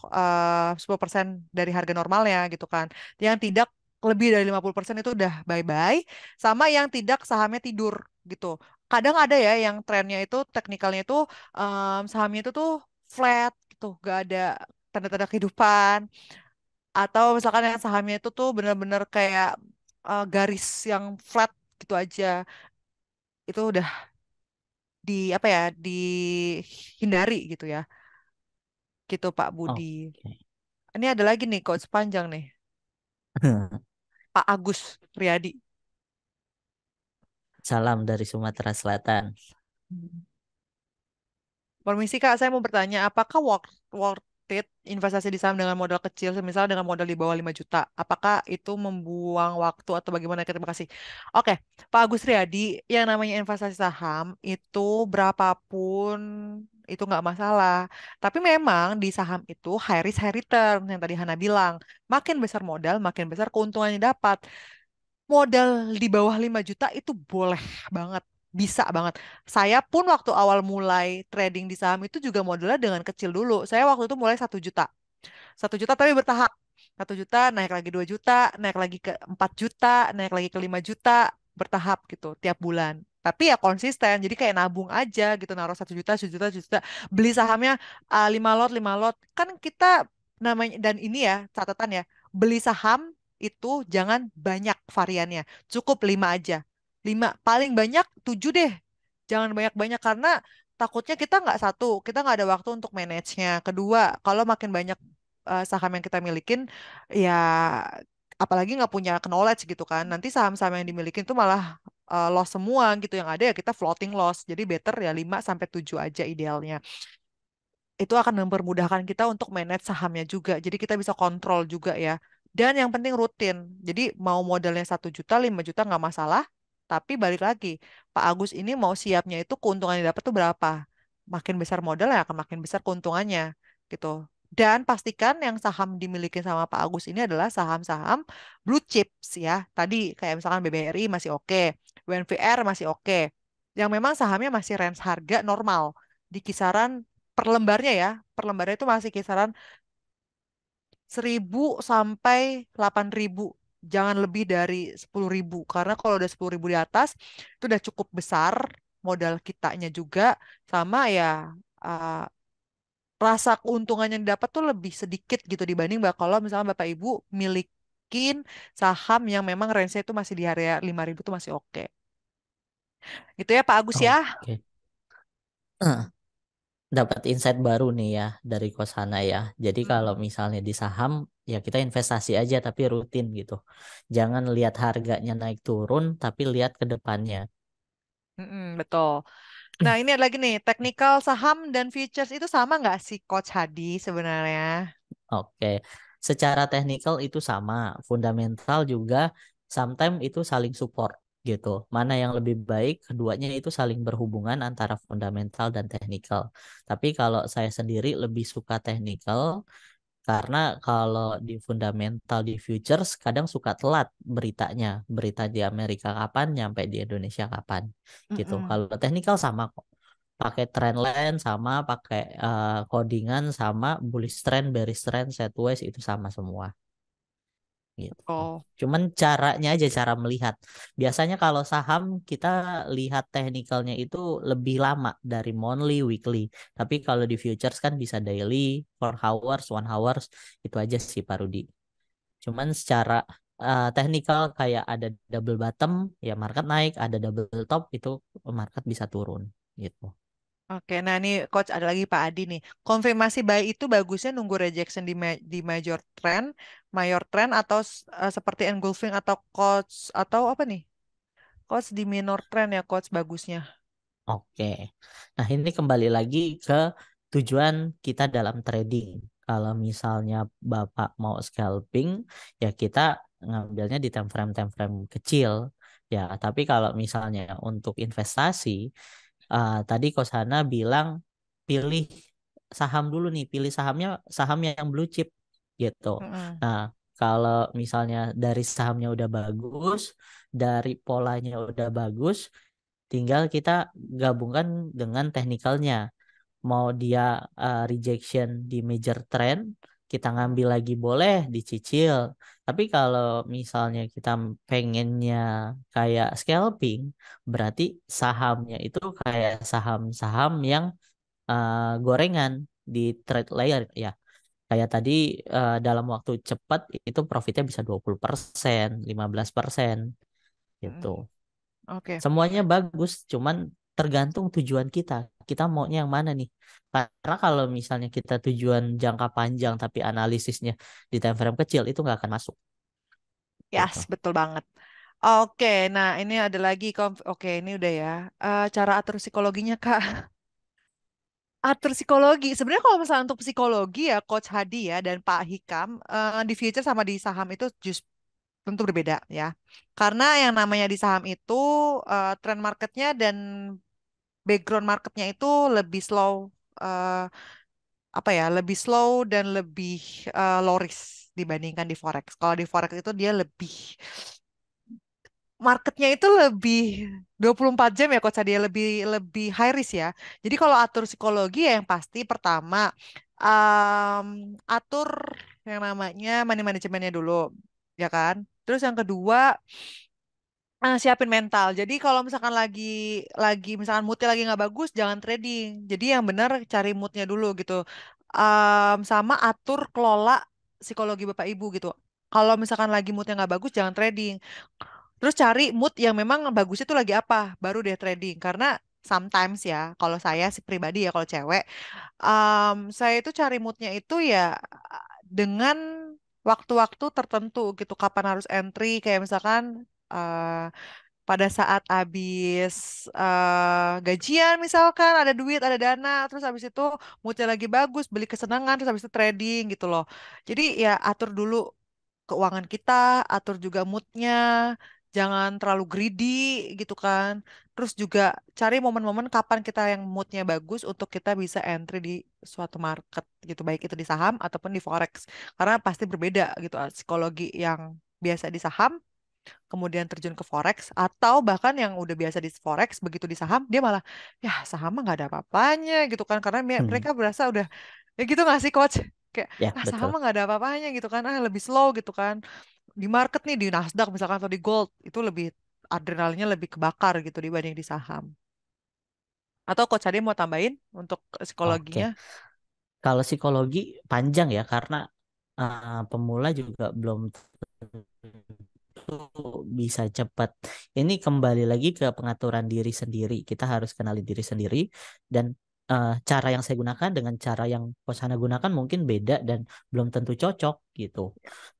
Speaker 2: 10% dari harga normalnya gitu kan. Yang tidak lebih dari 50% itu udah bye-bye. Sama yang tidak sahamnya tidur gitu. Kadang ada ya yang trennya itu teknikalnya itu sahamnya itu tuh flat gitu, gak ada tanda-tanda kehidupan atau misalkan yang sahamnya itu tuh benar-benar kayak garis yang flat gitu aja itu udah di apa ya dihindari gitu ya gitu Pak Budi.
Speaker 1: Oke.
Speaker 2: Ini ada lagi nih coach panjang nih Pak Agus Riyadi.
Speaker 1: Salam dari Sumatera Selatan.
Speaker 2: Hmm. Permisi Kak, saya mau bertanya, apakah worth it investasi di saham dengan modal kecil, misalnya dengan modal di bawah 5 juta? Apakah itu membuang waktu atau bagaimana? Terima kasih. Oke, Pak Agus Riyadi, yang namanya investasi saham itu berapapun itu nggak masalah. Tapi memang di saham itu high risk high return yang tadi Hana bilang. Makin besar modal, makin besar keuntungan yang dapat. modal di bawah 5 juta itu boleh banget, bisa banget. Saya pun waktu awal mulai trading di saham itu juga modalnya dengan kecil dulu. Saya waktu itu mulai 1 juta. 1 juta tapi bertahap. 1 juta naik lagi 2 juta, naik lagi ke 4 juta, naik lagi ke 5 juta, bertahap gitu tiap bulan. Tapi ya konsisten, jadi kayak nabung aja gitu, naruh 1 juta, 1 juta, 1 juta, beli sahamnya 5 lot, 5 lot. Kan kita namanya, dan ini ya catatan ya, beli saham itu jangan banyak variannya, cukup 5 aja. 5, paling banyak 7 deh. Jangan banyak-banyak karena takutnya kita nggak satu, kita nggak ada waktu untuk manage-nya. Kedua, kalau makin banyak saham yang kita milikin, ya apalagi nggak punya knowledge gitu kan, nanti saham-saham yang dimiliki itu malah loss semua gitu. Yang ada ya kita floating loss. Jadi better ya 5 sampai 7 aja idealnya. Itu akan mempermudahkan kita untuk manage sahamnya juga. Jadi kita bisa kontrol juga ya. Dan yang penting rutin. Jadi mau modalnya 1 juta, 5 juta nggak masalah. Tapi balik lagi, Pak Agus ini mau siapnya itu keuntungan yang dapat tuh berapa? Makin besar modal ya akan makin besar keuntungannya gitu. Dan pastikan yang saham dimiliki sama Pak Agus ini adalah saham-saham blue chips ya. Tadi kayak misalkan BBRI masih oke, WNVR masih oke. Yang memang sahamnya masih range harga normal di kisaran per lembarnya ya, per lembarnya itu masih kisaran 1.000 sampai 8.000. Jangan lebih dari 10.000. Karena kalau udah 10.000 di atas, itu udah cukup besar modal kitanya juga. Sama ya, uh, rasa keuntungan yang didapat tuh lebih sedikit gitu dibanding kalau misalnya Bapak Ibu milikin saham yang memang range-nya itu masih di area 5.000 tuh masih oke. Gitu ya Pak Agus ya.
Speaker 1: Oke. Dapat insight baru nih ya dari Kosana ya. Jadi kalau
Speaker 2: Mm-mm.
Speaker 1: misalnya di saham ya kita investasi aja tapi rutin gitu. Jangan lihat harganya naik turun tapi lihat ke depannya.
Speaker 2: Mm-mm, betul. Nah, ini ada lagi nih, teknikal saham dan futures itu sama nggak sih Coach Hadi sebenarnya?
Speaker 1: Oke, secara teknikal itu sama, fundamental juga sometimes itu saling support gitu. Mana yang lebih baik, keduanya itu saling berhubungan antara fundamental dan teknikal. Tapi kalau saya sendiri lebih suka teknikal karena kalau di fundamental di futures kadang suka telat beritanya, berita di Amerika kapan, nyampe di Indonesia kapan gitu.
Speaker 2: Mm-mm.
Speaker 1: Kalau teknikal sama kok pakai trendline sama pakai codingan sama bullish trend bearish trend sideways itu sama semua gitu.
Speaker 2: Oh,
Speaker 1: Cuman caranya aja cara melihat. Biasanya kalau saham kita lihat teknikalnya itu lebih lama dari monthly, weekly. Tapi kalau di futures kan bisa daily, 4 hours, 1 hours, itu aja sih Pak Rudi. Cuman secara teknikal kayak ada double bottom ya market naik, ada double top itu market bisa turun gitu.
Speaker 2: oke. Nah, ini Coach ada lagi Pak Adi nih. Konfirmasi buy itu bagusnya nunggu rejection di major trend atau seperti engulfing atau Coach atau apa nih? Coach di minor trend ya Coach bagusnya.
Speaker 1: Oke. Nah, ini kembali lagi ke tujuan kita dalam trading. Kalau misalnya Bapak mau scalping, ya kita ngambilnya di time frame kecil. Ya, tapi kalau misalnya untuk investasi, tadi Kosana bilang pilih saham dulu nih, pilih saham yang blue chip gitu.
Speaker 2: Mm-mm.
Speaker 1: Nah, kalau misalnya dari sahamnya udah bagus, dari polanya udah bagus, tinggal kita gabungkan dengan teknikalnya. Mau dia rejection di major trend, kita ngambil lagi boleh dicicil. Tapi kalau misalnya kita pengennya kayak scalping, berarti sahamnya itu kayak saham-saham yang gorengan di trade layer ya. Kayak tadi dalam waktu cepat itu profitnya bisa 20%, 15% gitu.
Speaker 2: Mm-mm. Oke.
Speaker 1: Semuanya bagus, cuman tergantung tujuan kita. Kita maunya yang mana nih? Karena kalau misalnya kita tujuan jangka panjang tapi analisisnya di time frame kecil itu nggak akan masuk
Speaker 2: Yes,
Speaker 1: gitu.
Speaker 2: betul banget. Oke, nah ini ada lagi. Oke, ini udah ya. Cara atur psikologinya, Kak. Atur psikologi. Sebenarnya kalau misalnya untuk psikologi ya Coach Hadi ya dan Pak Hikam di future sama di saham itu tentu berbeda ya. Karena yang namanya di saham itu trend marketnya dan background marketnya itu lebih slow, eh, apa ya, lebih slow dan lebih low risk dibandingkan di forex. Kalau di forex itu dia lebih marketnya itu lebih 24 jam ya Coach Adia, lebih lebih high risk ya. Jadi kalau atur psikologi ya yang pasti pertama atur yang namanya money manajemennya dulu, ya kan? Terus yang kedua siapin mental. Jadi kalau misalkan lagi misalkan moodnya lagi nggak bagus, jangan trading. Jadi yang benar cari moodnya dulu gitu. Sama atur kelola psikologi Bapak Ibu gitu. Kalau misalkan lagi moodnya nggak bagus, jangan trading. Terus cari mood yang memang bagus itu lagi apa, baru deh trading. Karena sometimes ya, kalau saya sih pribadi ya, kalau cewek, saya itu cari moodnya itu ya dengan waktu-waktu tertentu gitu. Kapan harus entry, kayak misalkan pada saat habis gajian misalkan ada duit ada dana terus habis itu moodnya lagi bagus beli kesenangan terus habis itu trading gitu loh. Jadi ya atur dulu keuangan kita, atur juga moodnya, jangan terlalu greedy gitu kan. Terus juga cari momen-momen kapan kita yang moodnya bagus untuk kita bisa entry di suatu market gitu, baik itu di saham ataupun di forex. Karena pasti berbeda gitu psikologi yang biasa di saham, kemudian terjun ke forex, atau bahkan yang udah biasa di forex begitu di saham dia malah ya saham mah nggak ada apa-apanya gitu kan karena
Speaker 1: Hmm,
Speaker 2: mereka berasa udah ya gitu nggak sih coach, kayak
Speaker 1: ya
Speaker 2: saham
Speaker 1: betul.
Speaker 2: mah nggak ada apa-apanya gitu kan, lebih slow gitu kan. Di market nih di Nasdaq misalkan atau di gold itu lebih adrenalinnya lebih kebakar gitu dibanding di saham. Atau coach Ade mau tambahin untuk
Speaker 1: Oke.
Speaker 2: psikologinya?
Speaker 1: Kalau psikologi panjang ya karena pemula juga belum tentu bisa cepat. Ini kembali lagi ke pengaturan diri sendiri. Kita harus kenali diri sendiri dan cara yang saya gunakan dengan cara yang Kosana gunakan mungkin beda dan belum tentu cocok gitu.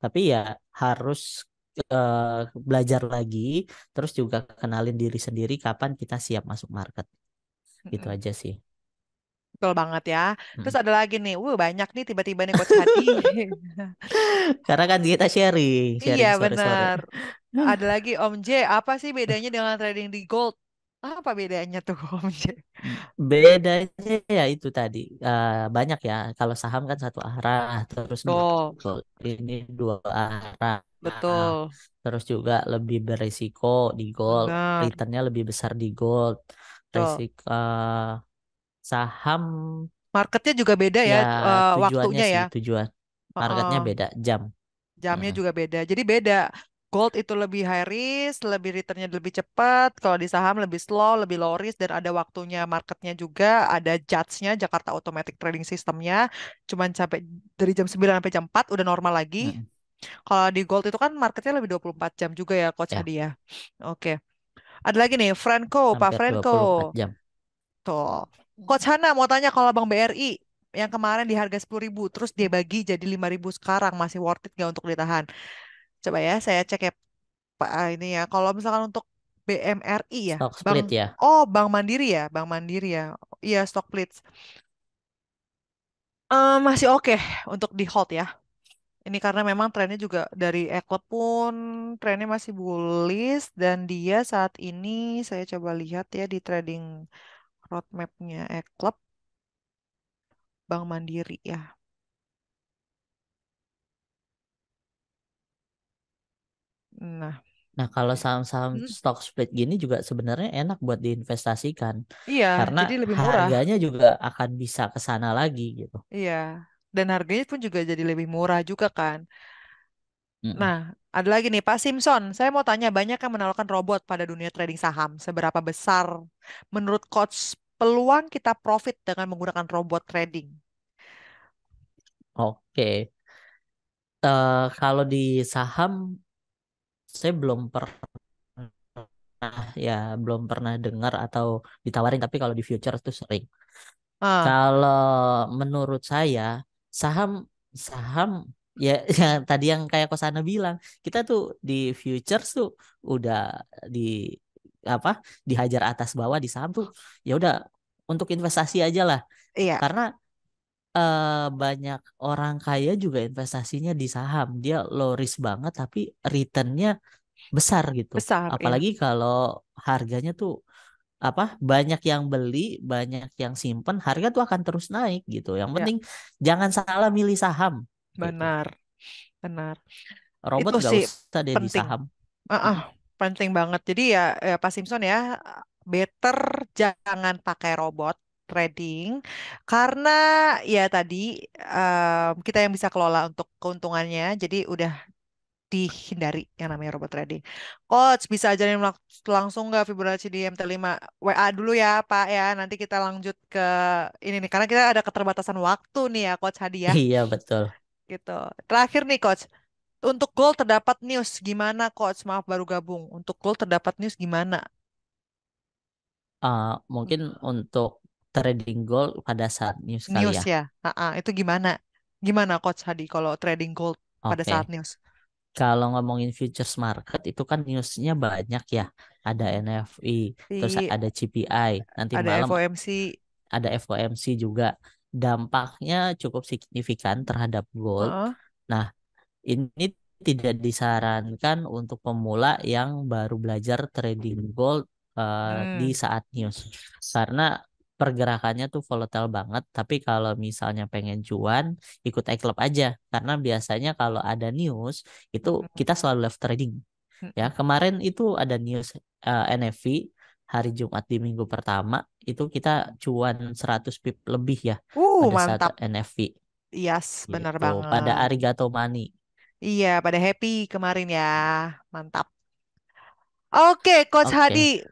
Speaker 1: Tapi ya harus belajar lagi, terus juga kenalin diri sendiri kapan kita siap masuk market. Gitu
Speaker 2: Mm-mm.
Speaker 1: aja sih.
Speaker 2: Betul banget ya. Terus
Speaker 1: Mm.
Speaker 2: ada lagi nih, banyak nih tiba-tiba nih Coach Hadi.
Speaker 1: Karena kan kita sharing,
Speaker 2: Iya
Speaker 1: sharing sore-sore.
Speaker 2: benar. Ada lagi Om J, apa sih bedanya dengan trading di gold? Apa bedanya tuh Om J?
Speaker 1: Bedanya ya itu tadi banyak ya. Kalau saham kan satu arah, terus
Speaker 2: Betul,
Speaker 1: ini dua arah.
Speaker 2: betul,
Speaker 1: Terus juga lebih beresiko di gold,
Speaker 2: benar,
Speaker 1: returnnya lebih besar di gold.
Speaker 2: betul.
Speaker 1: Resiko saham
Speaker 2: Marketnya juga beda ya,
Speaker 1: ya tujuannya
Speaker 2: waktunya
Speaker 1: sih
Speaker 2: ya.
Speaker 1: tujuan
Speaker 2: Heeh.
Speaker 1: marketnya beda jam.
Speaker 2: Jamnya
Speaker 1: Mm,
Speaker 2: juga beda. Jadi beda. Gold itu lebih high risk, lebih returnnya lebih cepat. Kalau di saham lebih slow, lebih low risk, dan ada waktunya marketnya juga, ada judge-nya, Jakarta Automatic Trading Systemnya. Cuman sampai dari jam 9 sampai jam 4 udah normal lagi.
Speaker 1: mm,
Speaker 2: Kalau di gold itu kan marketnya lebih 24 jam juga ya, Coach
Speaker 1: ya
Speaker 2: Hadi ya. Oke. Ada lagi nih, Franco, Pak
Speaker 1: hampir
Speaker 2: Franco.
Speaker 1: 24 jam.
Speaker 2: Tuh. Coach Hana mau tanya kalau Bang BRI yang kemarin di harga 10.000 terus dia bagi jadi 5.000 sekarang masih worth it nggak untuk ditahan? Coba ya saya cek ya Pak ini ya. Kalau misalkan untuk BMRI ya,
Speaker 1: Stock
Speaker 2: Bang
Speaker 1: split ya.
Speaker 2: oh Bang Mandiri ya, Bang Mandiri ya. Iya, Stockblitz. Masih oke untuk di hold ya. Ini karena memang trennya juga dari Eklep pun trennya masih bullish dan dia saat ini saya coba lihat ya di trading roadmapnya Eklep Bank Mandiri ya. Nah,
Speaker 1: Nah, kalau saham-saham
Speaker 2: hmm,
Speaker 1: stock split gini juga sebenarnya enak buat diinvestasikan
Speaker 2: iya,
Speaker 1: karena
Speaker 2: jadi lebih murah.
Speaker 1: harganya juga akan bisa ke sana lagi gitu.
Speaker 2: Iya, dan harganya pun juga jadi lebih murah juga kan.
Speaker 1: Mm-mm.
Speaker 2: Nah, ada lagi nih Pak Simpson. Saya mau tanya, banyak yang menawarkan robot pada dunia trading saham. Seberapa besar menurut coach peluang kita profit dengan menggunakan robot trading?
Speaker 1: Oke. Kalau di saham saya ya belum pernah dengar atau ditawarin tapi kalau di future tuh sering.
Speaker 2: Ah,
Speaker 1: Kalau menurut saya saham saham ya yang tadi yang kayak Kosana bilang, kita tuh di futures tuh udah di apa dihajar atas bawah di saham tuh ya udah untuk investasi aja lah.
Speaker 2: iya,
Speaker 1: Karena banyak orang kaya juga investasinya di saham. Dia low risk banget tapi returnnya besar gitu.
Speaker 2: besar
Speaker 1: Apalagi
Speaker 2: ya.
Speaker 1: kalau harganya tuh banyak yang beli, banyak yang simpen, harga tuh akan terus naik gitu. Yang
Speaker 2: Ya,
Speaker 1: penting jangan salah milih saham gitu.
Speaker 2: benar, benar.
Speaker 1: Robot
Speaker 2: Itu
Speaker 1: gak
Speaker 2: sih
Speaker 1: usah deh di
Speaker 2: penting.
Speaker 1: saham.
Speaker 2: Ah, ah.
Speaker 1: Mm-mm.
Speaker 2: penting banget. Jadi ya, ya Pak Simpson ya, better jangan pakai robot trading karena ya tadi kita yang bisa kelola untuk keuntungannya. Jadi udah dihindari yang namanya robot trading. Coach bisa ajarin langsung nggak Fibonacci di MT5? WA dulu ya Pak ya. Nanti kita lanjut ke ini nih karena kita ada keterbatasan waktu nih ya Coach Hadi ya.
Speaker 1: Iya betul.
Speaker 2: Gitu. Terakhir nih Coach. Untuk goal terdapat news gimana coach? Maaf baru gabung. Untuk goal terdapat news gimana?
Speaker 1: Mungkin untuk trading goal pada saat news kali
Speaker 2: News
Speaker 1: ya.
Speaker 2: ya. Itu gimana? Gimana coach Hadi kalau trading gold pada
Speaker 1: Oke.
Speaker 2: saat news?
Speaker 1: Kalau ngomongin futures market itu kan newsnya banyak ya. Ada
Speaker 2: Hmm.
Speaker 1: NFI, terus
Speaker 2: Di
Speaker 1: ada CPI. Nanti
Speaker 2: ada
Speaker 1: malam
Speaker 2: FOMC.
Speaker 1: ada FOMC juga. Dampaknya cukup signifikan terhadap gold.
Speaker 2: Heeh.
Speaker 1: Nah, ini tidak disarankan untuk pemula yang baru belajar trading gold di
Speaker 2: Hmm.
Speaker 1: saat news. Karena pergerakannya tuh volatile banget. Tapi kalau misalnya pengen cuan, ikut iClub aja. Karena biasanya kalau ada news, itu
Speaker 2: Mm-mm.
Speaker 1: kita selalu left trading. Ya,
Speaker 2: Mm-mm.
Speaker 1: kemarin itu ada news NFV hari Jumat di minggu pertama, itu kita cuan 100 pip lebih ya pada saat
Speaker 2: Mantap.
Speaker 1: NFV
Speaker 2: Yes, benar
Speaker 1: gitu. Pada
Speaker 2: banget.
Speaker 1: Arigato Money.
Speaker 2: Iya, pada happy kemarin ya. Mantap. Oke, Coach Hadi.
Speaker 1: Oke.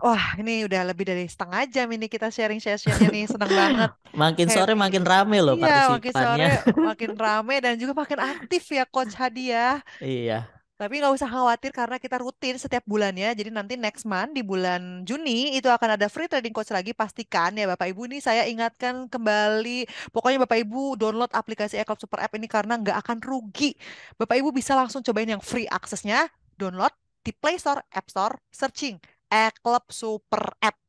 Speaker 2: Wah, ini udah lebih dari setengah jam ini kita sharing sessionnya nih. Seneng banget.
Speaker 1: Makin sore
Speaker 2: Happy.
Speaker 1: makin rame loh
Speaker 2: Iya, makin
Speaker 1: partisipannya.
Speaker 2: sore makin rame dan juga makin aktif ya Coach Hadi ya.
Speaker 1: Iya,
Speaker 2: Tapi nggak usah khawatir karena kita rutin setiap bulannya. Jadi nanti next month di bulan Juni itu akan ada free trading coach lagi. Pastikan ya Bapak Ibu nih saya ingatkan kembali. Pokoknya Bapak Ibu download aplikasi eClub Super App ini karena nggak akan rugi. Bapak Ibu bisa langsung cobain yang free aksesnya. Download di Play Store, App Store, searching eClub Super App.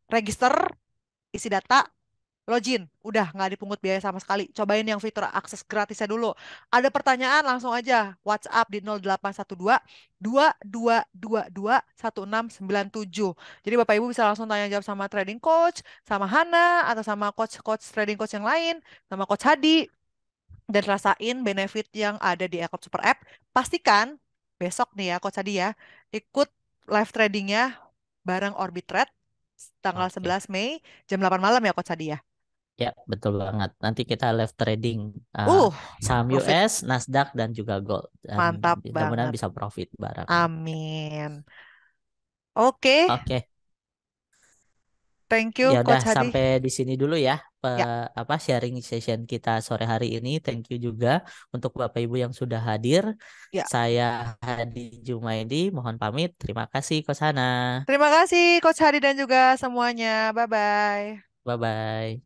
Speaker 2: Register, isi data, login, udah nggak dipungut biaya sama sekali. Cobain yang fitur akses gratisnya dulu. Ada pertanyaan langsung aja WhatsApp di 0812 2222 1697. Jadi Bapak Ibu bisa langsung tanya jawab sama trading coach, sama Hana atau sama coach-coach trading coach yang lain, sama coach Hadi dan rasain benefit yang ada di Eclipse Super App. Pastikan besok nih ya coach Hadi ya, ikut live tradingnya bareng Orbit tanggal
Speaker 1: oke.
Speaker 2: 11 Mei jam 8 malam ya coach Hadi ya.
Speaker 1: Ya, betul banget. Nanti kita live trading uh,
Speaker 2: Uh,
Speaker 1: saham
Speaker 2: Profit.
Speaker 1: US, Nasdaq, dan juga gold. Dan
Speaker 2: Mantap
Speaker 1: mudah-mudahan
Speaker 2: banget.
Speaker 1: bisa profit bareng.
Speaker 2: Amin. Oke,
Speaker 1: Oke,
Speaker 2: thank
Speaker 1: ya
Speaker 2: you
Speaker 1: udah
Speaker 2: Coach Hadi.
Speaker 1: sampai di sini dulu ya
Speaker 2: Ya,
Speaker 1: apa sharing session kita sore hari ini. Thank you juga untuk Bapak Ibu yang sudah hadir.
Speaker 2: ya.
Speaker 1: Saya Hadi Jumaidi, mohon pamit. Terima kasih Kosana.
Speaker 2: Terima kasih Coach Hadi dan juga semuanya. Bye-bye.
Speaker 1: Bye bye.